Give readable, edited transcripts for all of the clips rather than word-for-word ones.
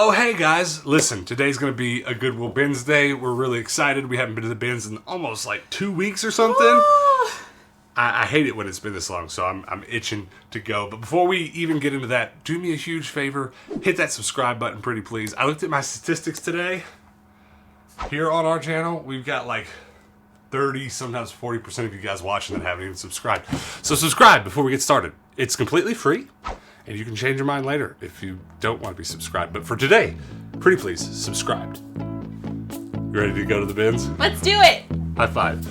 Oh, hey guys, listen, today's gonna be a Goodwill bins day. We're really excited. We haven't been to the bins in almost like 2 weeks or something. I hate it when it's been this long, so I'm itching to go. But before we even get into that, do me a huge favor, hit that subscribe button pretty please. I looked at my statistics today. Here on our channel, we've got like 30, sometimes 40% of you guys watching that haven't even subscribed. So subscribe before we get started. It's completely free. And you can change your mind later if you don't want to be subscribed. But for today, pretty please, subscribed. You ready to go to the bins? Let's do it! High five.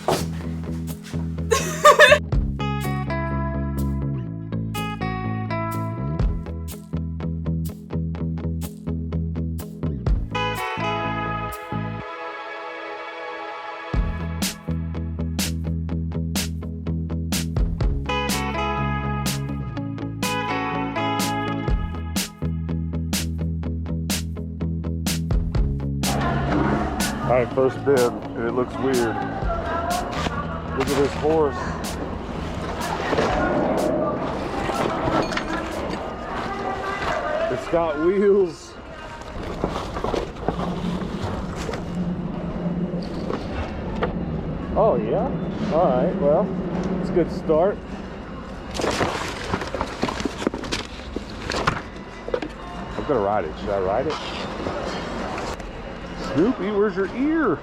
All right, first bin, and it looks weird. Look at this horse. It's got wheels. Oh yeah? All right, well, it's a good start. I'm gonna ride it. Should I ride it? Snoopy, where's your ear?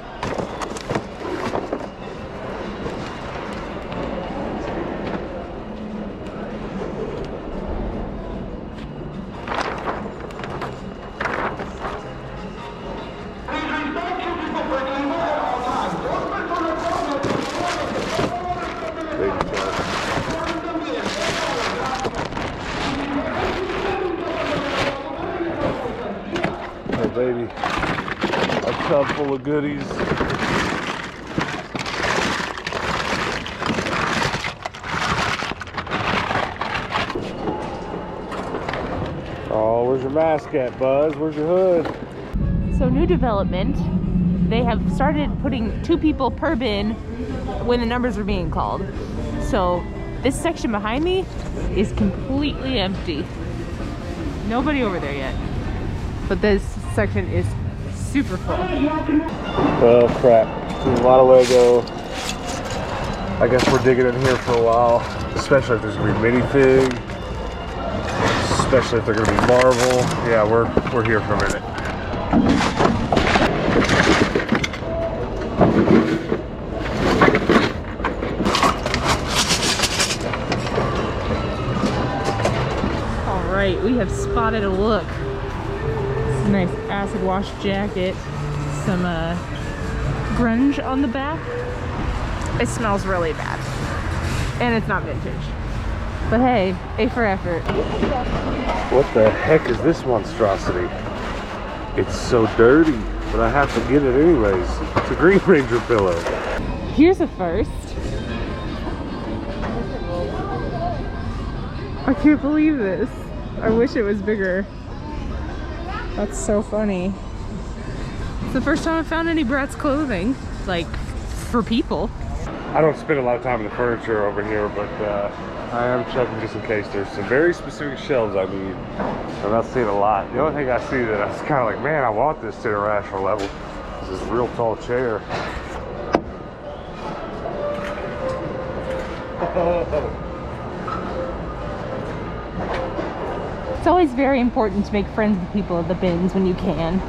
Hey baby. A tub full of goodies. Oh, where's your mask at, Buzz? Where's your hood? So new development, they have started putting 2 people per bin when the numbers are being called. So this section behind me is completely empty. Nobody over there yet. But this section is super full. Oh crap, there's a lot of Lego. I guess we're digging in here for a while, especially if there's gonna be minifig, especially if they're gonna be Marvel. Yeah, we're here for a minute. All right, we have spotted a look. It's a nice acid wash jacket, some grunge on the back. It smells really bad, and it's not vintage. But hey, A for effort. What the heck is this monstrosity? It's so dirty, but I have to get it anyways. It's a Green Ranger pillow. Here's a first. I can't believe this. I wish it was bigger. That's so funny. It's the first time I found any Bratz clothing, like, for people. I don't spend a lot of time in the furniture over here, but I am checking just in case. There's some very specific shelves I need. I'm not seeing a lot. The only thing I see that I was kind of like, man, I want this to international level is this real tall chair. It's always very important to make friends with people at the bins when you can,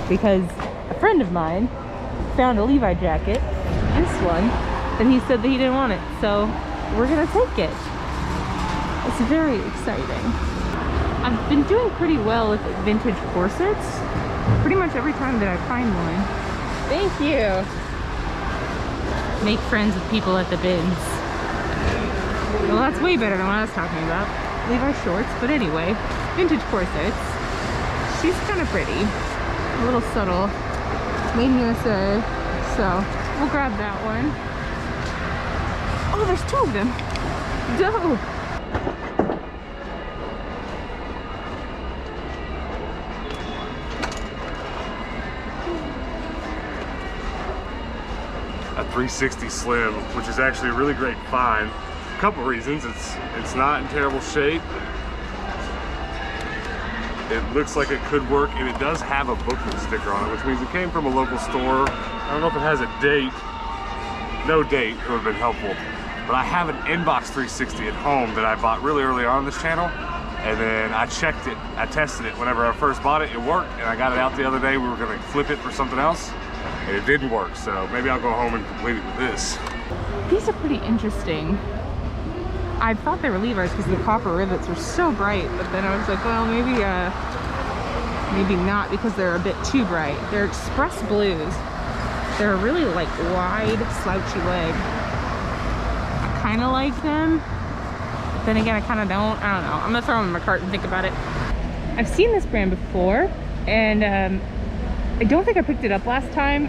because a friend of mine found a Levi jacket, this one, and he said that he didn't want it, so we're gonna take it. It's very exciting. I've been doing pretty well with vintage corsets, pretty much every time that I find one. Thank you. Make friends with people at the bins. Well, that's way better than what I was talking about. Levi shorts, but anyway, vintage corsets. She's kind of pretty, a little subtle, made in USA, so we'll grab that one. Oh, there's 2 of them. Dope. A 360 Slim, which is actually a really great find. Couple reasons. It's not in terrible shape. It looks like it could work, and it does have a booklet sticker on it, which means it came from a local store. I don't know if it has a date. No date, it would have been helpful. But I have an Inbox 360 at home that I bought really early on this channel, and then I checked it, I tested it whenever I first bought it, it worked, and I got it out the other day. We were gonna flip it for something else, and it didn't work, so maybe I'll go home and complete it with this. These are pretty interesting. I thought they were Levi's because the copper rivets were so bright, but then I was like, well, maybe not, because they're a bit too bright. They're express blues. They're a really like wide, slouchy leg. I kind of like them. Then again, I kind of don't. I don't know. I'm gonna throw them in my cart and think about it. I've seen this brand before, and I don't think I picked it up last time.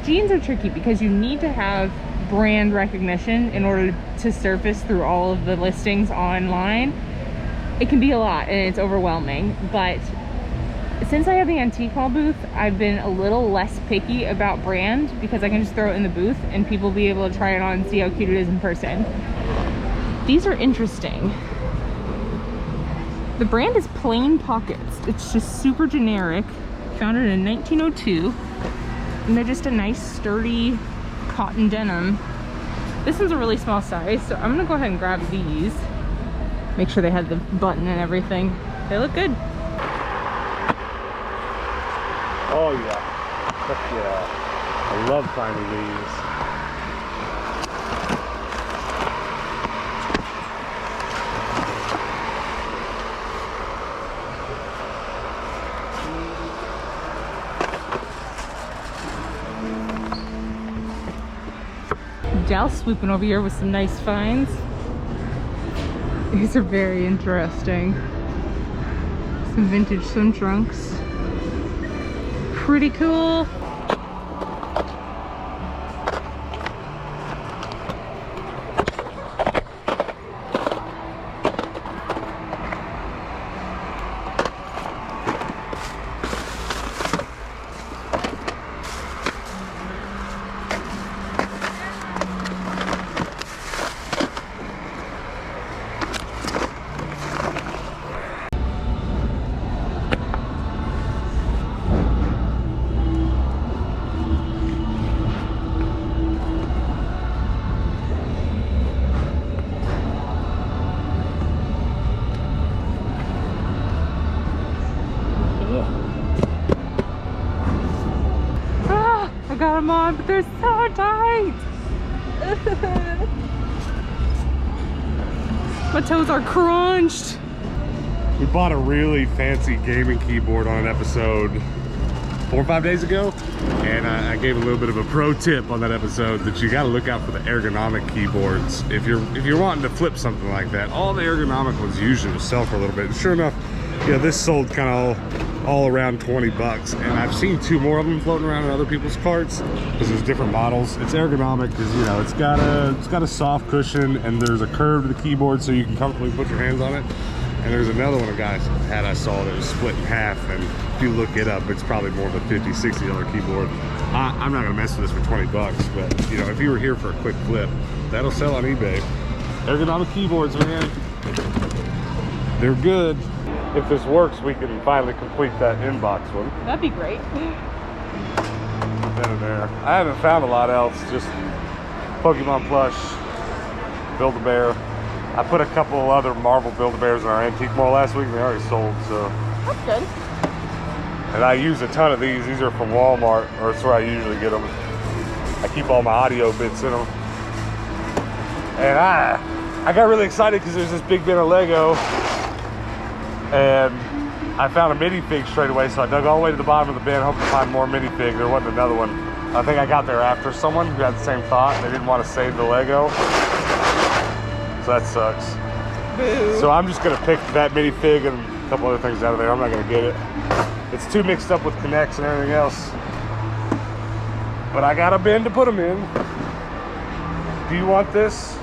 Jeans are tricky because you need to have brand recognition in order to surface through all of the listings online. It can be a lot and it's overwhelming, but since I have the antique haul booth, I've been a little less picky about brand because I can just throw it in the booth and people will be able to try it on and see how cute it is in person. These are interesting. The brand is Plain Pockets. It's just super generic, founded in 1902, and they're just a nice sturdy cotton denim. This one's a really small size, so I'm gonna go ahead and grab these. Make sure they had the button and everything. They look good. Oh yeah, heck yeah. I love finding these. Dal's swooping over here with some nice finds. These are very interesting. Some vintage swim trunks. Pretty cool. Got them on, but they're so tight. My toes are crunched. We bought a really fancy gaming keyboard on an episode 4 or 5 days ago, and I gave a little bit of a pro tip on that episode that you got to look out for the ergonomic keyboards. If you're wanting to flip something like that, all the ergonomic ones usually will sell for a little bit. And sure enough, yeah, this sold kind of all around 20 bucks, and I've seen 2 more of them floating around in other people's carts because there's different models. It's ergonomic because, you know, it's got a soft cushion, and there's a curve to the keyboard so you can comfortably put your hands on it. And there's another one a guy had I saw that was split in half, and if you look it up, it's probably more of a $50, $60 keyboard. I'm not gonna mess with this for 20 bucks, but you know, if you were here for a quick flip, that'll sell on eBay. Ergonomic keyboards, man, they're good. If this works, we can finally complete that inbox one. That'd be great. Put that in there. I haven't found a lot else, just Pokemon plush, Build-A-Bear. I put a couple other Marvel Build-A-Bears in our antique mall last week, and they already sold, so. That's good. And I use a ton of these. These are from Walmart, or it's where I usually get them. I keep all my audio bits in them. And I got really excited because there's this big bin of Lego, and I found a minifig straight away, so I dug all the way to the bottom of the bin, hoping to find more minifig. There wasn't another one. I think I got there after someone who had the same thought. They didn't want to save the Lego. So that sucks. Boo. So I'm just gonna pick that minifig and a couple other things out of there. I'm not gonna get it. It's too mixed up with connects and everything else. But I got a bin to put them in. Do you want this?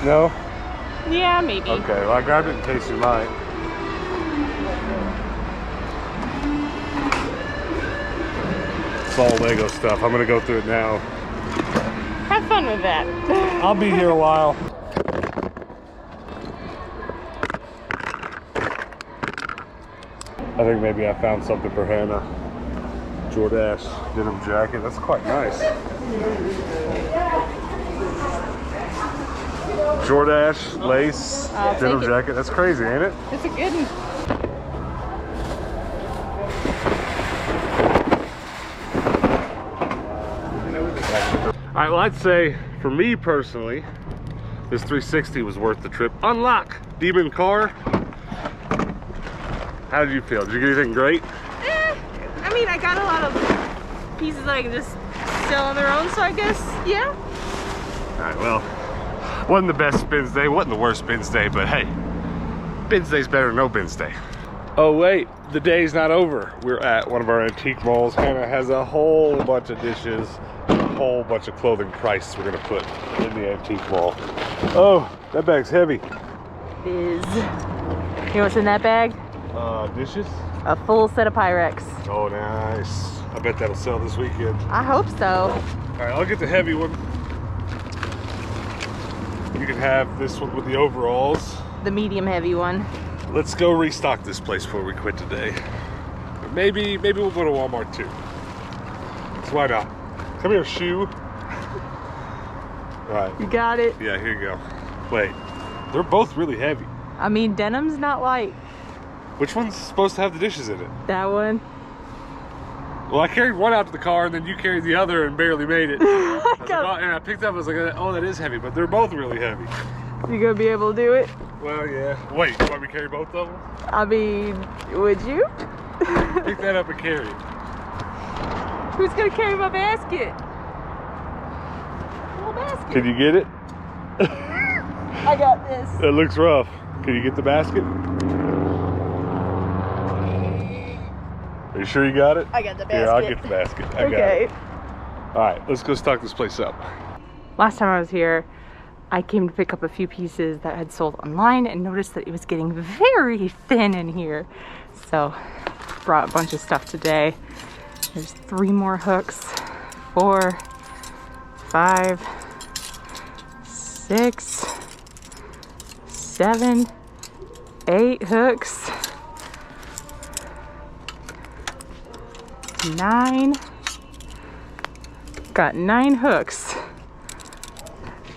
No? Yeah, maybe. Okay, well I grabbed it in case you might. It's all Lego stuff. I'm gonna go through it now. Have fun with that. I'll be here a while. I think maybe I found something for Hannah. Jordache denim jacket. That's quite nice. Jordache lace denim jacket. That's crazy, ain't it? It's a good one. All right, well, I'd say for me personally, this 360 was worth the trip. Unlock Demon car. How did you feel? Did you get anything great? I mean, I got a lot of pieces that I can just sell on their own, so I guess, yeah. All right, well, wasn't the best bins day, wasn't the worst bins day, but hey, bins day's better than no bins day. Oh wait, the day's not over. We're at one of our antique malls. Hannah has a whole bunch of dishes, a whole bunch of clothing prices we're gonna put in the antique mall. Oh, that bag's heavy. It is. You know what's in that bag? Dishes? A full set of Pyrex. Oh, nice. I bet that'll sell this weekend. I hope so. All right, I'll get the heavy one. You can have this one with the overalls. The medium heavy one. Let's go restock this place before we quit today. Maybe we'll go to Walmart too. So why not? Come here, shoe. All right. You got it. Yeah, here you go. Wait, they're both really heavy. I mean, denim's not light. Which one's supposed to have the dishes in it? That one. Well, I carried one out to the car, and then you carried the other and barely made it. And I picked up, I was like, oh, that is heavy, but they're both really heavy. You gonna be able to do it? Well, yeah. Wait, you want me to carry both of them? I mean, would you? Pick that up and carry it. Who's gonna carry my basket? Little basket. Can you get it? I got this. It looks rough. Can you get the basket? Are you sure you got it? I got the basket. Here, I'll get the basket. I got it. All right, let's go stock this place up. Last time I was here, I came to pick up a few pieces that had sold online and noticed that it was getting very thin in here. So, brought a bunch of stuff today. There's 3 more hooks, 4, 5, 6, 7, 8 hooks, 9. Got 9 hooks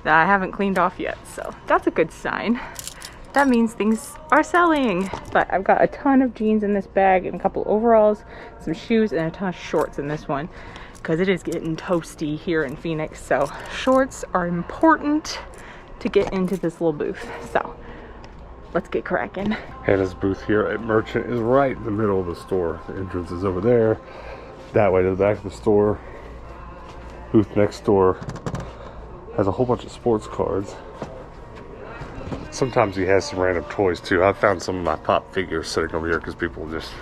that I haven't cleaned off yet, so that's a good sign. That means things are selling. But I've got a ton of jeans in this bag and a couple overalls, some shoes, and a ton of shorts in this one because it is getting toasty here in Phoenix. So shorts are important to get into this little booth. So let's get cracking. Hannah's booth here at Merchant is right in the middle of the store. The entrance is over there. That way to the back of the store. Booth next door has a whole bunch of sports cards. Sometimes he has some random toys too. I've found some of my pop figures sitting over here because people just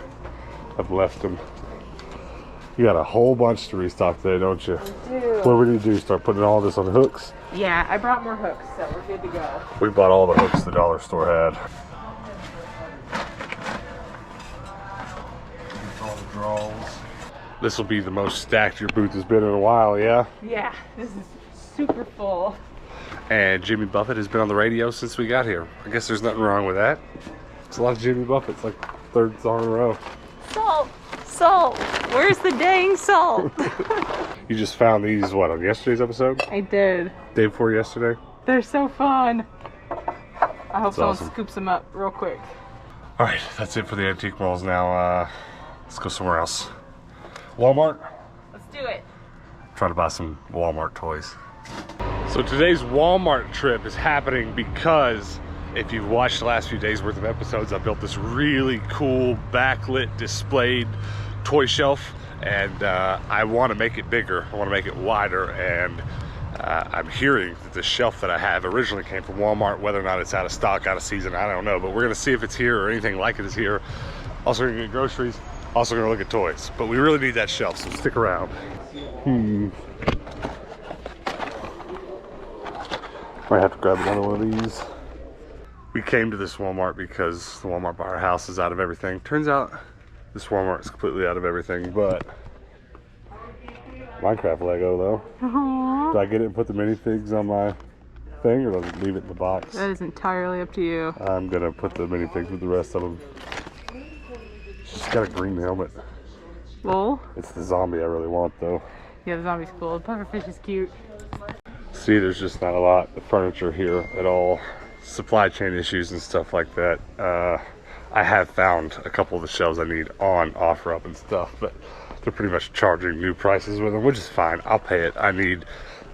have left them. You got a whole bunch to restock today, don't you? I do. What do we need to do? Start putting all this on hooks? Yeah, I brought more hooks, so we're good to go. We bought all the hooks the dollar store had. All the draws. This will be the most stacked your booth has been in a while, yeah? Yeah, this is super full. And Jimmy Buffett has been on the radio since we got here. I guess there's nothing wrong with that. It's a lot of Jimmy Buffett's, like 3rd song in a row. Salt, salt, where's the dang salt? You just found these, what, on yesterday's episode? I did. Day before yesterday? They're so fun. I hope someone awesome. scoops them up real quick. All right, that's it for the antique malls now. Let's go somewhere else. Walmart? Let's do it. Try to buy some Walmart toys. So today's Walmart trip is happening because if you've watched the last few days worth of episodes, I built this really cool backlit displayed toy shelf, and I want to make it bigger. I want to make it wider, and I'm hearing that the shelf that I have originally came from Walmart. Whether or not it's out of stock, out of season, I don't know, but we're gonna see if it's here or anything like it is here. Also gonna get groceries, also gonna look at toys, but we really need that shelf, so stick around. Might have to grab another one of these. We came to this Walmart because the Walmart by our house is out of everything. Turns out this Walmart is completely out of everything, but Minecraft Lego though. Aww. Do I get it and put the minifigs on my thing, or do I leave it in the box? That is entirely up to you. I'm gonna put the minifigs with the rest of them. It's just She's got a green helmet. Lol. It's the zombie I really want, though. Yeah, the zombie's cool. The pufferfish is cute. See, there's just not a lot of furniture here at all. Supply chain issues and stuff like that. I have found a couple of the shelves I need on OfferUp and stuff, but they're pretty much charging new prices with them, which is fine. I'll pay it. I need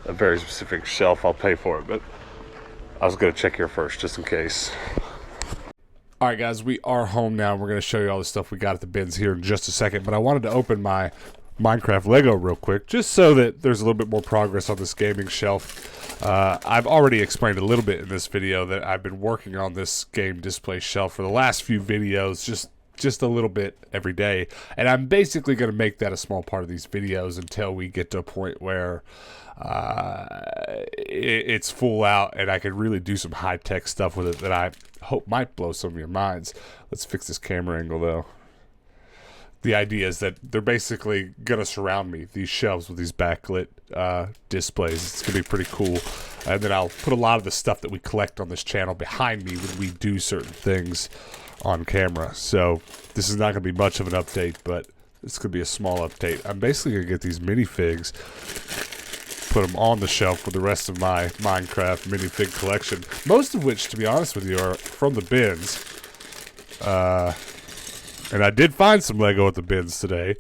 a very specific shelf. I'll pay for it, but I was going to check here first just in case. All right, guys, we are home now. We're going to show you all the stuff we got at the bins here in just a second, but I wanted to open my Minecraft Lego real quick just so that there's a little bit more progress on this gaming shelf. I've already explained a little bit in this video that I've been working on this game display shelf for the last few videos, just a little bit every day, and I'm basically going to make that a small part of these videos until we get to a point where it's full out and I can really do some high-tech stuff with it that I hope might blow some of your minds. Let's fix this camera angle though. The idea is that they're basically going to surround me, these shelves with these backlit displays. It's going to be pretty cool. And then I'll put a lot of the stuff that we collect on this channel behind me when we do certain things on camera. So this is not going to be much of an update, but it's going to be a small update. I'm basically going to get these minifigs, put them on the shelf with the rest of my Minecraft minifig collection. Most of which, to be honest with you, are from the bins. And I did find some Lego at the bins today,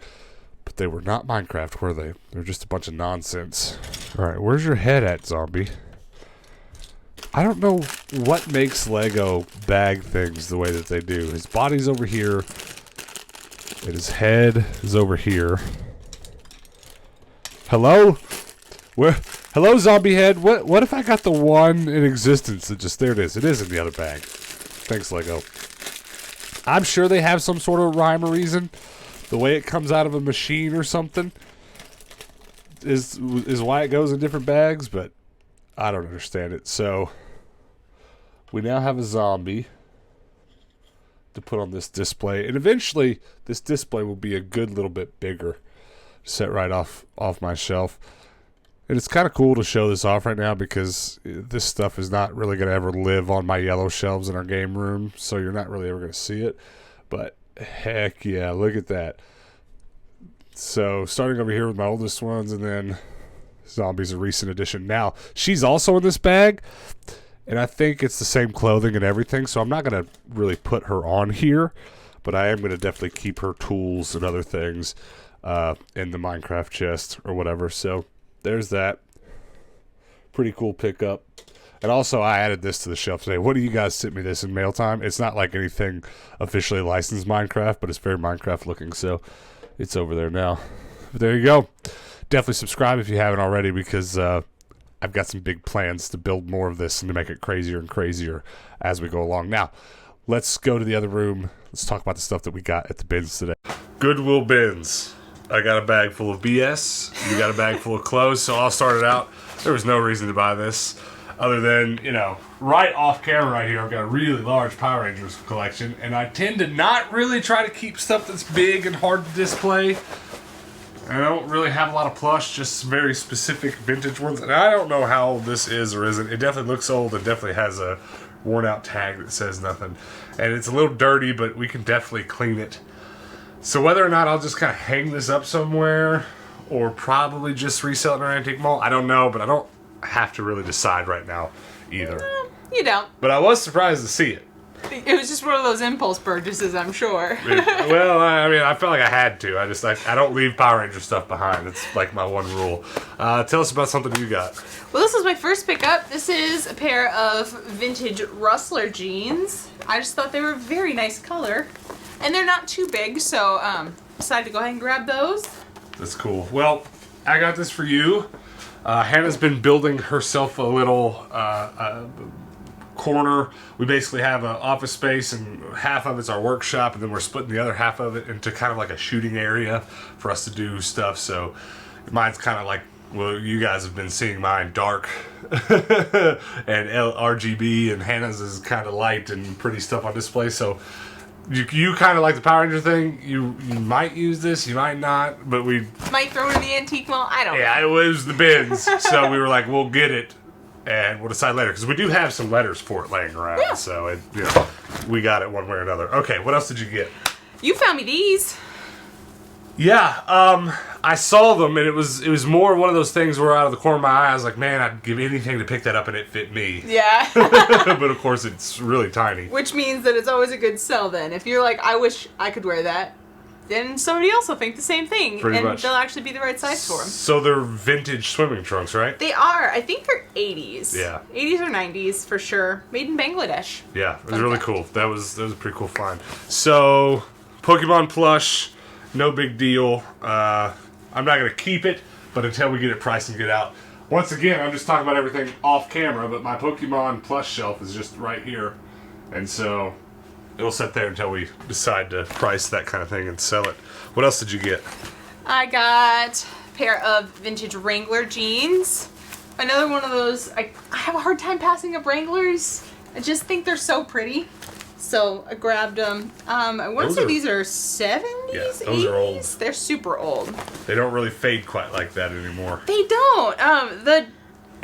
but they were not Minecraft, were they? They're just a bunch of nonsense. Alright, where's your head at, zombie? I don't know what makes Lego bag things the way that they do. His body's over here, and his head is over here. Hello? Where? Hello, zombie head? What if I got the one in existence that just... There it is. It is in the other bag. Thanks, Lego. I'm sure they have some sort of rhyme or reason. The way it comes out of a machine or something is why it goes in different bags, but I don't understand it. So we now have a zombie to put on this display, and eventually this display will be a good little bit bigger, set right off my shelf. And it's kind of cool to show this off right now because this stuff is not really going to ever live on my yellow shelves in our game room, so you're not really ever going to see it. But heck yeah, look at that. So starting over here with my oldest ones, and then Zombie's a recent addition. Now, she's also in this bag, and I think it's the same clothing and everything, so I'm not going to really put her on here, but I am going to definitely keep her tools and other things in the Minecraft chest or whatever. So there's that. Pretty cool pickup. And also, I added this to the shelf today. What do you guys sent me this in mail time? It's not like anything officially licensed Minecraft, but it's very Minecraft looking, so it's over there now. But there you go. Definitely subscribe if you haven't already, because I've got some big plans to build more of this and to make it crazier and crazier as we go along. Now, let's go to the other room. Let's talk about the stuff that we got at the bins today. Goodwill bins. I got a bag full of BS. You got a bag full of clothes, so I'll start it out. There was no reason to buy this other than, you know, right off camera right here, I've got a really large Power Rangers collection, and I tend to not really try to keep stuff that's big and hard to display. I don't really have a lot of plush, just very specific vintage ones, and I don't know how old this is or isn't. It definitely looks old. It definitely has a worn out tag that says nothing, and it's a little dirty, but we can definitely clean it. So whether or not I'll just kind of hang this up somewhere or probably just resell it in our antique mall, I don't know, but I don't have to really decide right now either. You don't. But I was surprised to see it. It was just one of those impulse purchases, I'm sure. Well, I mean, I felt like I had to. I don't leave Power Ranger stuff behind. It's like my one rule. Tell us about something you got. Well, this was my first pickup. This is a pair of vintage Rustler jeans. I just thought they were a very nice color. And they're not too big, so decided to go ahead and grab those. That's cool. Well, I got this for you. Hannah's been building herself a little corner. We basically have an office space, and half of it's our workshop, and then we're splitting the other half of it into kind of like a shooting area for us to do stuff. So mine's kind of like, well, you guys have been seeing mine dark and RGB, and Hannah's is kind of light and pretty stuff on display. So you kind of like the Power Ranger thing. You might use this, you might not, but we might throw it in the antique mall. I don't know. Yeah, it was the bins, so we were like, we'll get it, and we'll decide later, because we do have some letters for it laying around. Yeah. So we got it one way or another. Okay, what else did you get? You found me these. Yeah, I saw them, and it was more one of those things where out of the corner of my eye, I was like, man, I'd give anything to pick that up and it fit me. Yeah. But of course, it's really tiny. Which means that it's always a good sell then. If you're like, I wish I could wear that, then somebody else will think the same thing. Pretty much. They'll actually be the right size for them. So they're vintage swimming trunks, right? They are. I think they're 80s. Yeah. 80s or 90s for sure. Made in Bangladesh. Yeah, it was really cool. That was a pretty cool find. So, Pokemon plush. No big deal. I'm not going to keep it, but until we get it priced and get out. Once again, I'm just talking about everything off camera, but my Pokemon plush shelf is just right here. And so it'll sit there until we decide to price that kind of thing and sell it. What else did you get? I got a pair of vintage Wrangler jeans. Another one of those, I have a hard time passing up Wranglers. I just think they're so pretty. So I grabbed them. I want to say these are 70s, Yeah, those 80s. are old. They're super old. They don't really fade quite like that anymore. They don't.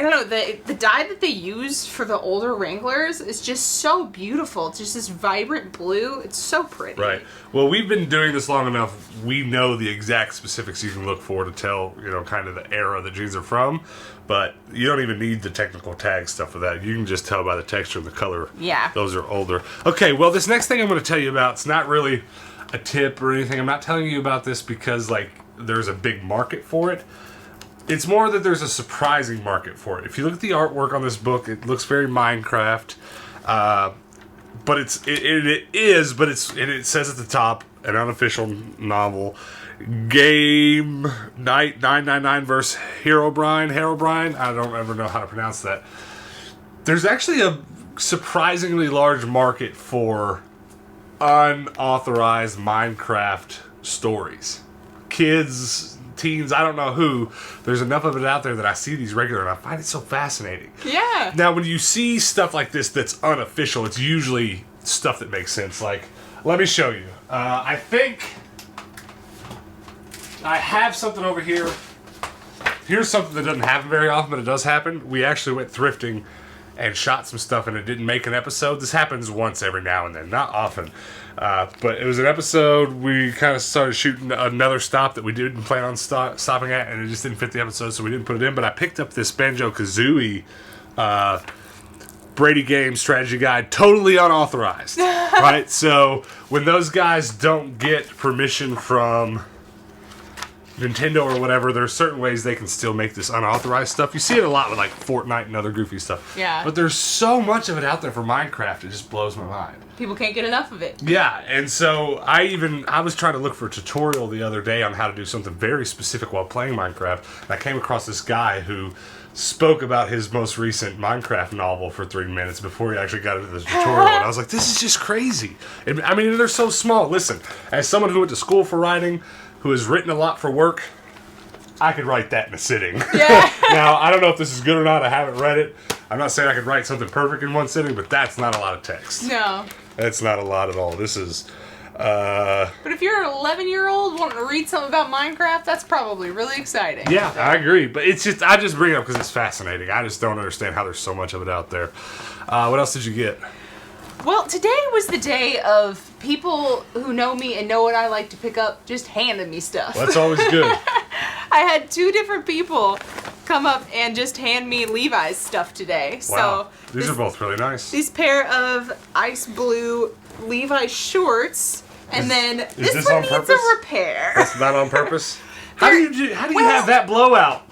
I don't know, the dye that they use for the older Wranglers is just so beautiful. It's just this vibrant blue. It's so pretty. Right. Well, we've been doing this long enough. We know the exact specifics you can look for to tell, kind of the era the jeans are from. But you don't even need the technical tag stuff for that. You can just tell by the texture and the color. Yeah. Those are older. Okay, well, this next thing I'm going to tell you about, it's not really a tip or anything. I'm not telling you about this because, there's a big market for it. It's more that there's a surprising market for it. If you look at the artwork on this book, it looks very Minecraft. But it says at the top, an unofficial novel, Game Night 999 versus Herobrine. I don't ever know how to pronounce that. There's actually a surprisingly large market for unauthorized Minecraft stories. Kids, teens, I don't know who. There's enough of it out there that I see these regular, and I find it so fascinating. Yeah. Now, when you see stuff like this that's unofficial, it's usually stuff that makes sense. Let me show you. I think I have something over here. Here's something that doesn't happen very often, but it does happen. We actually went thrifting and shot some stuff, and it didn't make an episode. This happens once every now and then, not often. But it was an episode. We kind of started shooting another stop that we didn't plan on stopping at, and it just didn't fit the episode, so we didn't put it in. But I picked up this Banjo-Kazooie Brady Game strategy guide, totally unauthorized. Right? So when those guys don't get permission from Nintendo or whatever, there are certain ways they can still make this unauthorized stuff. You see it a lot with Fortnite and other goofy stuff. Yeah. But there's so much of it out there for Minecraft, it just blows my mind. People can't get enough of it. Yeah, and so I was trying to look for a tutorial the other day on how to do something very specific while playing Minecraft, and I came across this guy who spoke about his most recent Minecraft novel for 3 minutes before he actually got into the tutorial, and I was like, this is just crazy. And, I mean, they're so small. Listen, as someone who went to school for writing, who has written a lot for work, I could write that in a sitting. Yeah. Now, I don't know if this is good or not. I haven't read it. I'm not saying I could write something perfect in one sitting, but that's not a lot of text. No. That's not a lot at all. This is... But if you're an 11-year-old wanting to read something about Minecraft, that's probably really exciting. Yeah, I agree. But it's just... I just bring it up because it's fascinating. I just don't understand how there's so much of it out there. What else did you get? Well, today was the day of people who know me and know what I like to pick up just handing me stuff. Well, that's always good. I had 2 different people come up and just hand me Levi's stuff today. Wow. So These are both really nice. These pair of ice blue Levi's shorts, and then this this one on needs purpose? a repair. That's not on purpose? How do you have that blowout?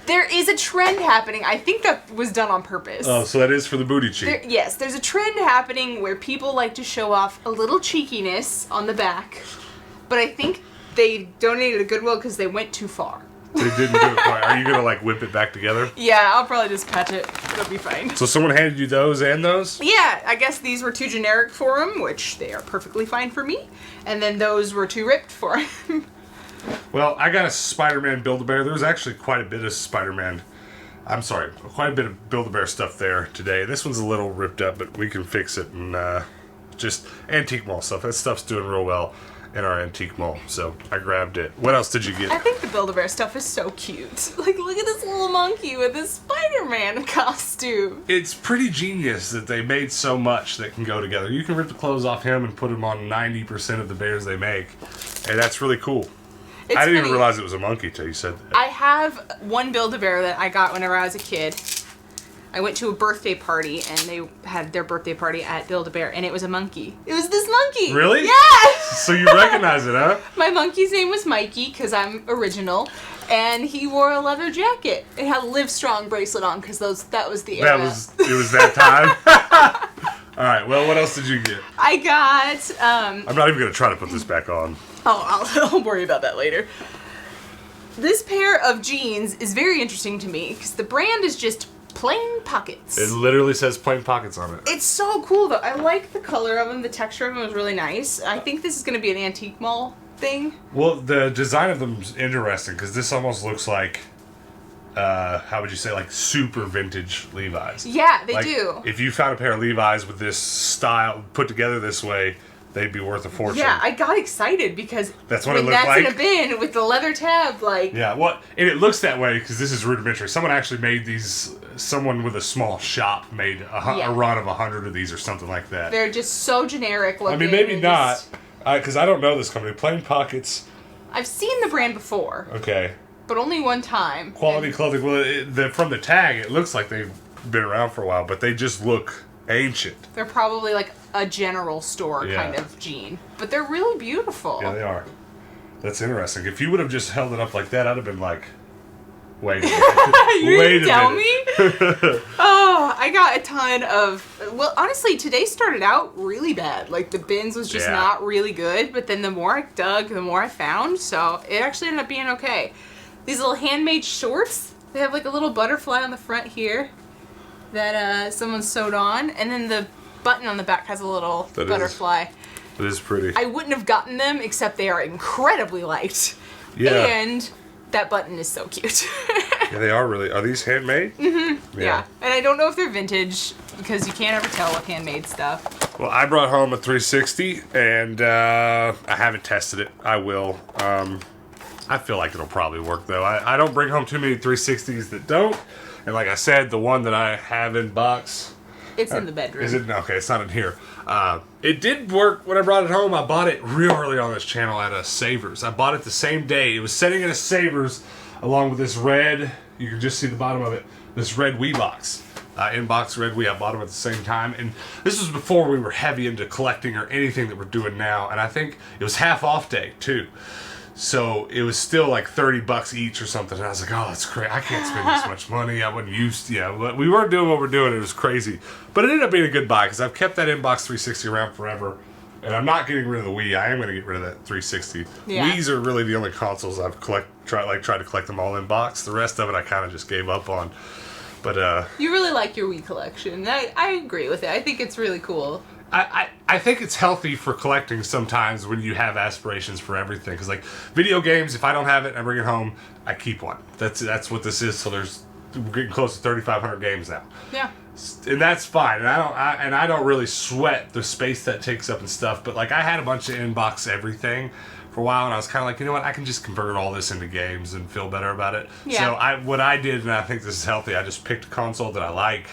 There is a trend happening. I think that was done on purpose. Oh, so that is for the booty cheek. Yes, there's a trend happening where people like to show off a little cheekiness on the back, but I think they donated to Goodwill because they went too far. They didn't do it quite. Are you going to whip it back together? Yeah, I'll probably just patch it. It'll be fine. So someone handed you those and those? Yeah, I guess these were too generic for him, which they are perfectly fine for me. And then those were too ripped for him. Well, I got a Spider-Man Build-A-Bear. There was actually quite a bit of quite a bit of Build-A-Bear stuff there today. This one's a little ripped up, but we can fix it and just antique mall stuff. That stuff's doing real well. in our antique mall, so I grabbed it. What else did you get? I think the Build-A-Bear stuff is so cute. Like, look at this little monkey with his Spider-Man costume. It's pretty genius that they made so much that can go together. You can rip the clothes off him and put him on 90% of the bears they make, and that's really cool. It's I didn't funny. even realize it was a monkey till you said that. I have one Build-A-Bear that I got whenever I was a kid. I went to a birthday party, and they had their birthday party at Build-A-Bear, and it was a monkey. It was this monkey. Really? Yes! So you recognize it, huh? My monkey's name was Mikey, because I'm original, and he wore a leather jacket. It had a Live Strong bracelet on, because that was the era. It was that time. All right, well, what else did you get? I got, I'm not even going to try to put this back on. I'll worry about that later. This pair of jeans is very interesting to me, because the brand is just plain pockets. It literally says plain pockets on it. It's so cool though. I like the color of them. The texture of them is really nice. I think this is going to be an antique mall thing. Well, the design of them is interesting because this almost looks like, how would you say, like super vintage Levi's. Yeah, they Like, do. If you found a pair of Levi's with this style put together this way, they'd be worth a fortune. Yeah, I got excited because That's what when it looked that's like? in a bin with the leather tab, like, Yeah, well, and it looks that way because this is rudimentary. Someone actually made these. Someone with a small shop made a run of 100 of these or something like that. they're just so generic looking. I mean, maybe and not, just- because I don't know this company. Plain Pockets, I've seen the brand before, okay. but only one time. Quality And clothing. Well, from the tag, it looks like they've been around for a while, but they just look ancient. they're probably like a general store Yeah. kind of jean, but they're really beautiful. Yeah, they are. That's interesting. If you would have just held it up like that, I'd have been like, wait a You minute. didn't tell me? Oh, I got a ton of... Well, honestly, today started out really bad. Like, the bins was just Yeah. not really good. But then the more I dug, the more I found. So it actually ended up being okay. These little handmade shorts. They have, like, a little butterfly on the front here that someone sewed on. And then the button on the back has a little butterfly. It is pretty. I wouldn't have gotten them, except they are incredibly light. Yeah. And that button is so cute. Yeah, they are really. Are these handmade? Mm-hmm. Yeah, and I don't know if they're vintage because you can't ever tell with handmade stuff. Well, I brought home a 360, and I haven't tested it. I will. I feel like it'll probably work, though. I don't bring home too many 360s that don't. And like I said, the one that I have in box... It's in the bedroom. Is it? Okay, it's not in here. It did work when I brought it home. I bought it real early on this channel at a Savers. I bought it the same day. It was sitting at a Savers along with this red, you can just see the bottom of it, this red Wii box. In-box red Wii. I bought them at the same time. And this was before we were heavy into collecting or anything that we're doing now. And I think it was half off day, too. So it was still like $30 each or something. And I was like, oh, that's crazy. I can't spend this much money. I wasn't used to, but we weren't doing what we're doing. It was crazy. But it ended up being a good buy because I've kept that inbox 360 around forever. And I'm not getting rid of the Wii. I am going to get rid of that 360. Yeah. Wii's are really the only consoles I've tried to collect them all in box. The rest of it I kind of just gave up on. But You really like your Wii collection. I agree with it. I think it's really cool. I think it's healthy for collecting sometimes when you have aspirations for everything. Because like video games, if I don't have it and I bring it home, I keep one. That's what this is. So we're getting close to 3,500 games now. Yeah. And that's fine. And I don't really sweat the space that takes up and stuff. But like I had a bunch of inbox everything for a while, and I was kind of like, you know what? I can just convert all this into games and feel better about it. Yeah. So what I did, and I think this is healthy, I just picked a console that I like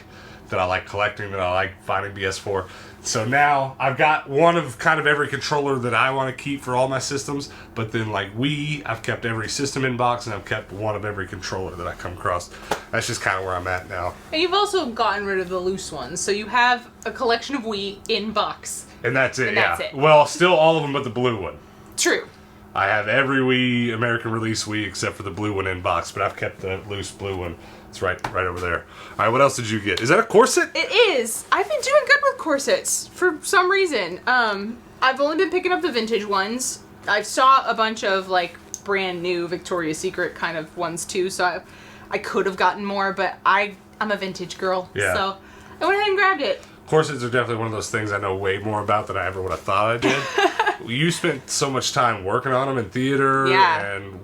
collecting, that I like finding BS for. So now I've got one of kind of every controller that I want to keep for all my systems, but then like Wii, I've kept every system inbox, and I've kept one of every controller that I come across. That's just kind of where I'm at now. And you've also gotten rid of the loose ones, so you have a collection of Wii in box. And that's it, And yeah. that's it. Well, still all of them but the blue one. True. I have every Wii, American release Wii, except for the blue one in box, but I've kept the loose blue one. It's right over there. All right, what else did you get? Is that a corset? It is. I've been doing good with corsets for some reason. I've only been picking up the vintage ones. I saw a bunch of like brand new Victoria's Secret kind of ones too, so I could have gotten more, but I'm a vintage girl, Yeah. so I went ahead and grabbed it. Corsets are definitely one of those things I know way more about than I ever would have thought I did. You spent so much time working on them in theater, Yeah. and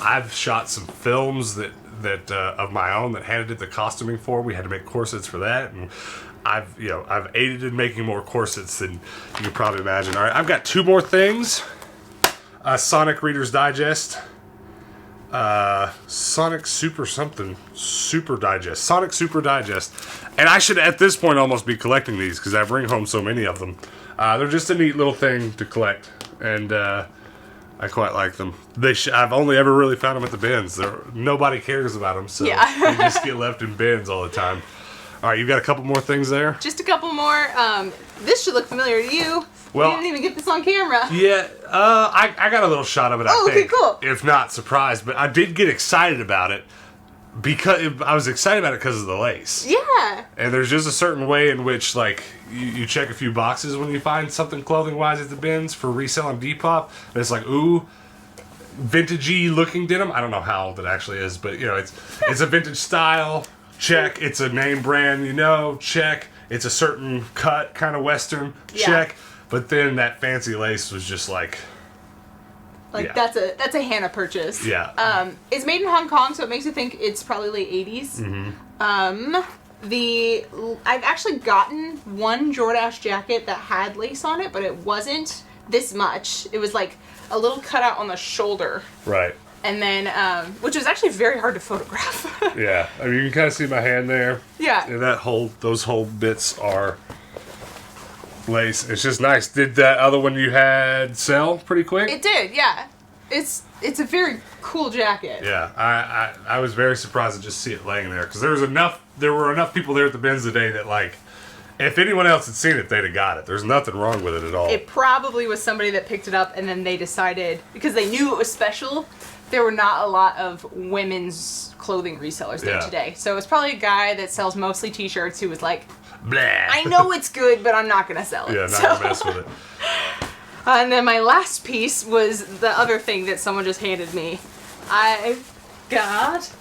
I've shot some films that of my own that Hannah did the costuming for. We had to make corsets for that, and I've aided in making more corsets than you could probably imagine. All right, I've got two more things. Sonic Reader's Digest. Sonic Super something. Super Digest. Sonic Super Digest. And I should, at this point, almost be collecting these because I bring home so many of them. They're just a neat little thing to collect. And I quite like them. I've only ever really found them at the bins. Nobody cares about them, so Yeah. they just get left in bins all the time. All right, you got a couple more things there? Just a couple more. This should look familiar to you. Well, you didn't even get this on camera. Yeah, I got a little shot of it, I think. Okay, cool. If not surprised, but I did get excited about it because I was excited about it because of the lace. Yeah. And there's just a certain way in which, like, you check a few boxes when you find something clothing-wise at the bins for reselling Depop. And it's like, ooh, vintagey looking denim. I don't know how old it actually is, but, you know, it's a vintage style. Check. It's a name brand, you know. Check. It's a certain cut, kind of Western. Yeah. Check. But then that fancy lace was just like... Like, yeah. that's a Hannah purchase. Yeah. It's made in Hong Kong, so it makes you think it's probably late 80s. Mm-hmm. I've actually gotten one Jordache jacket that had lace on it, but it wasn't this much. It was like a little cutout on the shoulder. Right. And then, which was actually very hard to photograph. Yeah. I mean, you can kind of see my hand there. Yeah. And those whole bits are lace. It's just nice. Did that other one you had sell pretty quick? It did, yeah. It's a very cool jacket. Yeah, I was very surprised to just see it laying there because there were enough people there at the bins today that, like, if anyone else had seen it, they'd have got it. There's nothing wrong with it at all. It probably was somebody that picked it up and then they decided, because they knew it was special, there were not a lot of women's clothing resellers there today. So it's probably a guy that sells mostly t-shirts who was like, blah. I know it's good, but I'm not going to sell it. Yeah, not gonna mess with it. And then my last piece was the other thing that someone just handed me. I got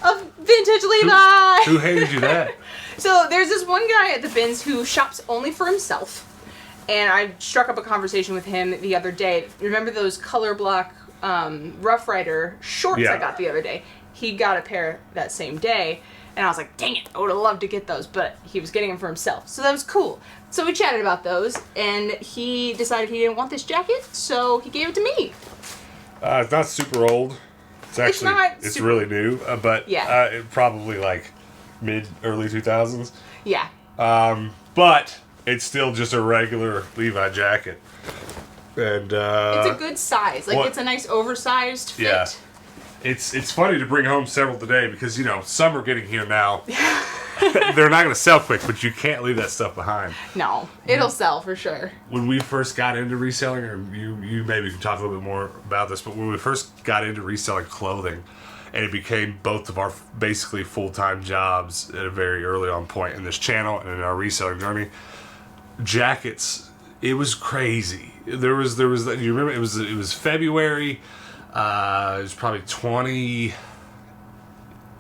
a vintage Levi. Who handed you that? So there's this one guy at the bins who shops only for himself. And I struck up a conversation with him the other day. Remember those color block Rough Rider shorts I got the other day? He got a pair that same day. And I was like, dang it, I would have loved to get those. But he was getting them for himself. So that was cool. So we chatted about those. And he decided he didn't want this jacket. So he gave it to me. It's not super old. It's really new. But it probably like early 2000s. Yeah. But it's still just a regular Levi jacket. And it's a good size. Like, it's a nice oversized fit. Yeah. It's funny to bring home several today because, you know, some are getting here now. They're not going to sell quick, but you can't leave that stuff behind. No, it'll sell for sure. When we first got into reselling, or you maybe can talk a little bit more about this, but when we first got into reselling clothing, and it became both of our basically full-time jobs at a very early on point in this channel and in our reselling journey, jackets, it was crazy. There was you remember it was February. It was probably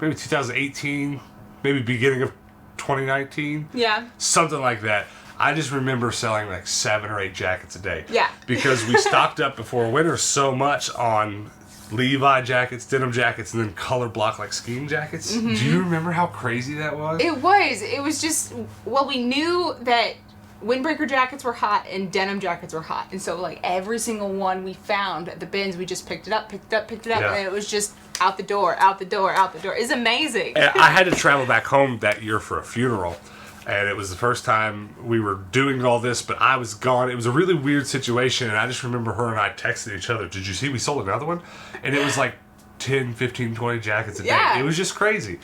2018, maybe beginning of 2019. Yeah. Something like that. I just remember selling like 7 or 8 jackets a day. Yeah. Because we stocked up before winter so much on Levi jackets, denim jackets, and then color block like skiing jackets. Mm-hmm. Do you remember how crazy that was? It was. It was just, well, we knew that windbreaker jackets were hot and denim jackets were hot. And so, like, every single one we found at the bins, we just picked it up, Yeah. and it was just out the door, out the door, out the door. It's amazing. And I had to travel back home that year for a funeral. And it was the first time we were doing all this, but I was gone. It was a really weird situation, and I just remember her and I texted each other, did you see we sold another one? And it was like 10, 15, 20 jackets a day. Yeah. It was just crazy.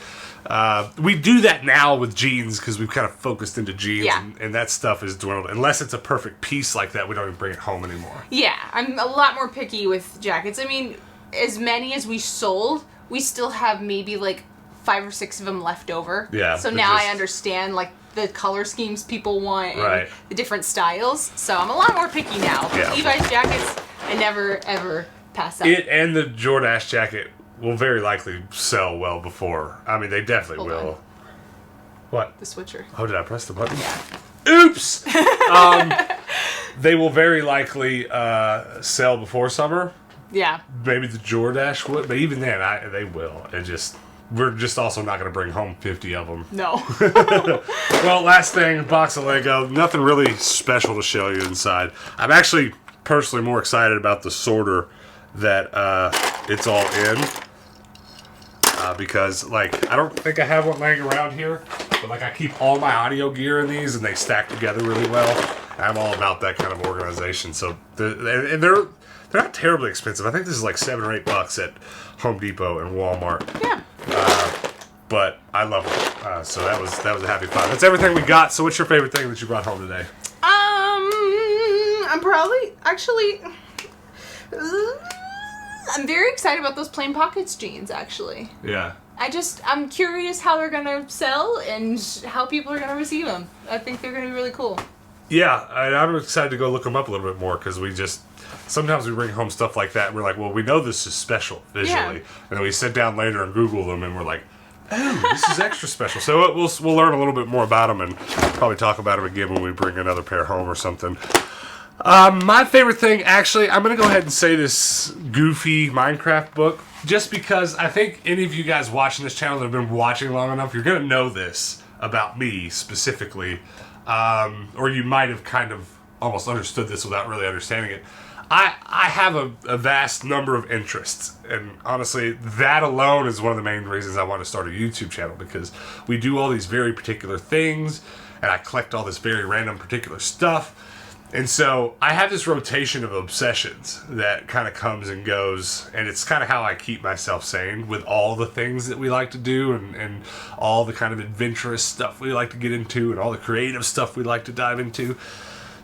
We do that now with jeans because we've kind of focused into jeans, and that stuff is dwindled. Unless it's a perfect piece like that, we don't even bring it home anymore. Yeah, I'm a lot more picky with jackets. I mean, as many as we sold, we still have maybe like 5 or 6 of them left over. Yeah. So now I understand like the color schemes people want and the different styles. So I'm a lot more picky now. Yeah. Levi's jackets, I never ever pass up. It and the Jordache jacket will very likely sell well before. I mean, they definitely Hold will. on. What? The switcher. Oh, did I press the button? Yeah. Oops! They will very likely sell before summer. Yeah. Maybe the Jordache would, but even then, they will. We're just also not going to bring home 50 of them. No. Well, last thing, box of Lego. Nothing really special to show you inside. I'm actually personally more excited about the sorter that it's all in. Because, like, I don't think I have one laying around here, but, like, I keep all my audio gear in these, and they stack together really well. And I'm all about that kind of organization. So, they're not terribly expensive. I think this is like $7 or $8 at Home Depot and Walmart. Yeah. But I love it. So that was a happy find. That's everything we got. So what's your favorite thing that you brought home today? I'm probably actually. I'm very excited about those plain pockets jeans. Actually. Yeah. I'm curious how they're gonna sell and how people are gonna receive them. I think they're gonna be really cool. Yeah, I'm excited to go look them up a little bit more because sometimes we bring home stuff like that and we're like, well, we know this is special visually. Yeah. And then we sit down later and Google them and we're like, oh, this is extra special. So we'll learn a little bit more about them and probably talk about them again when we bring another pair home or something. My favorite thing, actually, I'm going to go ahead and say this goofy Minecraft book just because I think any of you guys watching this channel that have been watching long enough, you're going to know this about me specifically. Or you might have kind of almost understood this without really understanding it. I have a vast number of interests, and honestly, that alone is one of the main reasons I want to start a YouTube channel, because we do all these very particular things, and I collect all this very random particular stuff, and so I have this rotation of obsessions that kind of comes and goes, and it's kind of how I keep myself sane with all the things that we like to do, and all the kind of adventurous stuff we like to get into, and all the creative stuff we like to dive into.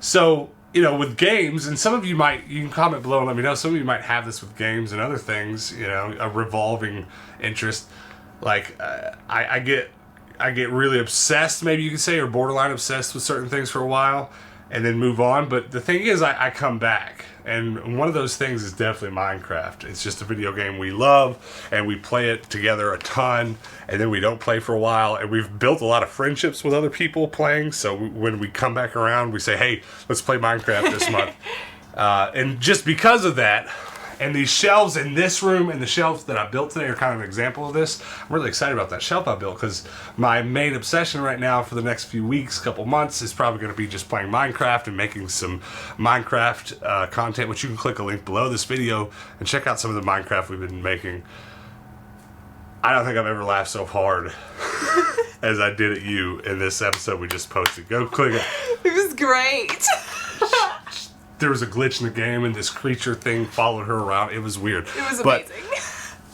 So, you know, with games, and some of you can comment below and let me know, some of you might have this with games and other things, you know, a revolving interest. Like, I get really obsessed, maybe you could say, or borderline obsessed with certain things for a while, and then move on. But the thing is, I come back, and one of those things is definitely Minecraft. It's just a video game we love, and we play it together a ton, and then we don't play for a while, and we've built a lot of friendships with other people playing, so when we come back around, we say, hey, let's play Minecraft this month. And just because of that, and these shelves in this room and the shelves that I built today are kind of an example of this. I'm really excited about that shelf I built because my main obsession right now for the next few weeks, couple months, is probably going to be just playing Minecraft and making some Minecraft content, which you can click a link below this video and check out some of the Minecraft we've been making. I don't think I've ever laughed so hard as I did at you in this episode we just posted. Go click it. It was great. There was a glitch in the game and this creature thing followed her around. It was weird. It was amazing.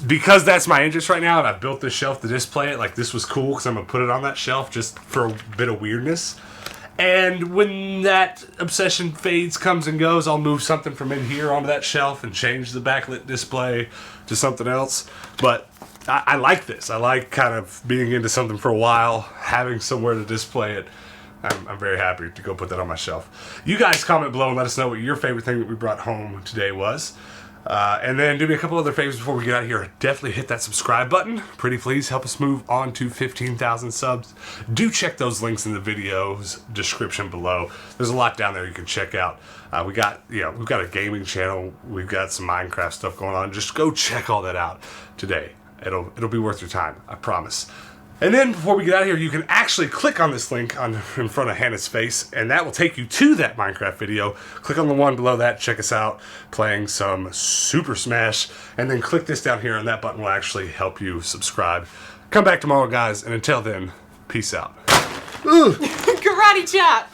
Because that's my interest right now and I've built this shelf to display it, like this was cool because I'm going to put it on that shelf just for a bit of weirdness. And when that obsession fades, comes and goes, I'll move something from in here onto that shelf and change the backlit display to something else. But I like this. I like kind of being into something for a while, having somewhere to display it. I'm very happy to go put that on my shelf. You guys comment below and let us know what your favorite thing that we brought home today was. And then do me a couple other favors before we get out of here. Definitely hit that subscribe button. Pretty please help us move on to 15,000 subs. Do check those links in the video's description below. There's a lot down there you can check out. We've got a gaming channel. We've got some Minecraft stuff going on. Just go check all that out today. It'll be worth your time. I promise. And then before we get out of here, you can actually click on this link in front of Hannah's face, and that will take you to that Minecraft video. Click on the one below that, check us out playing some Super Smash, and then click this down here, and that button will actually help you subscribe. Come back tomorrow, guys, and until then, peace out. Karate chop.